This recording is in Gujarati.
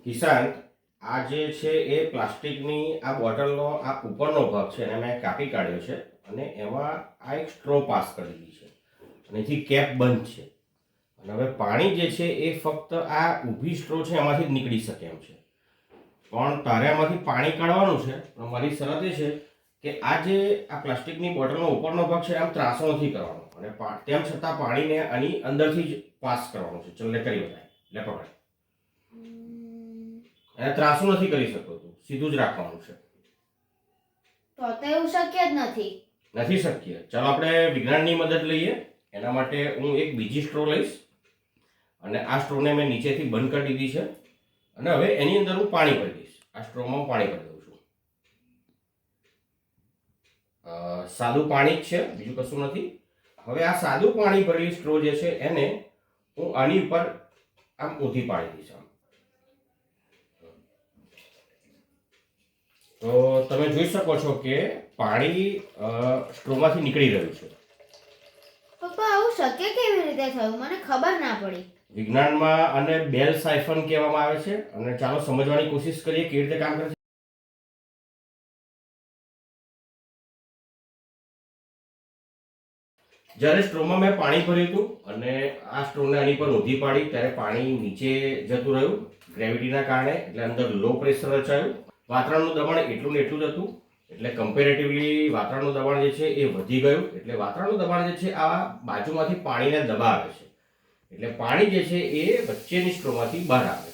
કિશાન, આ જે છે એ પ્લાસ્ટિકની આ બોટલનો આ ઉપરનો ભાગ છે એને મેં કાપી કાઢ્યો છે અને એમાં આ એક સ્ટ્રો પાસ કરી દીધી છે અને એથી કેપ બંધ છે અને હવે પાણી જે છે એ ફક્ત આ ઊભી સ્ટ્રો છે એમાંથી જ નીકળી શકે એમ છે. પણ તારે આમાંથી પાણી કાઢવાનું છે, પણ મારી શરત એ છે કે આ જે આ પ્લાસ્ટિકની બોટલનો ઉપરનો ભાગ છે આમ ત્રાસો નથી કરવાનો અને તેમ છતાં પાણીને આની અંદરથી જ પાસ કરવાનું છે. ચલ લે કરી બતાય, લે પકડ. એને ત્રાસું નથી કરી શકતો તું, સીધું જ રાખવાનું છે. તો એવું શક્ય જ નથી શક્ય. ચાલો આપણે વિજ્ઞાનની મદદ લઈએ. એના માટે હું એક બીજી સ્ટ્રો લઈશ અને આ સ્ટ્રોને મેં નીચેથી બંધ કરી દીધી છે અને હવે એની અંદર હું પાણી ભરી દઈશ. આ સ્ટ્રોમાં હું પાણી ભરી દઉં છું. સાદું પાણી જ છે, બીજું કશું નથી. હવે આ સાદું પાણી ભરેલી સ્ટ્રો જે છે એને હું આની ઉપર આમ ઊંધી પાડી દઈશ. તો તમે જોઈ શકો છો કે પાણી સ્ટ્રોમાંથી નીકળી રહ્યું છે. પપ્પા, આવું શક્ય કેવી રીતે થયું? મને ખબર ના પડી. વિજ્ઞાનમાં આને બેલ સાયફન કહેવામાં આવે છે અને ચાલો સમજવાની કોશિશ કરીએ કેવી રીતે કામ કરે છે. જ્યારે સ્ટ્રોમાં મેં પાણી ભર્યું હતું અને આ સ્ટ્રોને આની પર ઊંધી પાડી ત્યારે પાણી નીચે જતું રહ્યું ગ્રેવિટીના કારણે, એટલે અંદર લો પ્રેશર રચાયું. વાતાવરણનું દબાણ એટલું ને એટલું જ હતું, એટલે કમ્પેરેટિવલી વાતાવરણનું દબાણ જે છે એ વધી ગયું. એટલે વાતાવરણનું દબાણ જે છે આ બાજુમાંથી પાણીને દબાવે છે, એટલે પાણી જે છે એ વચ્ચેની સ્ટ્રોમાંથી બહાર આવે છે.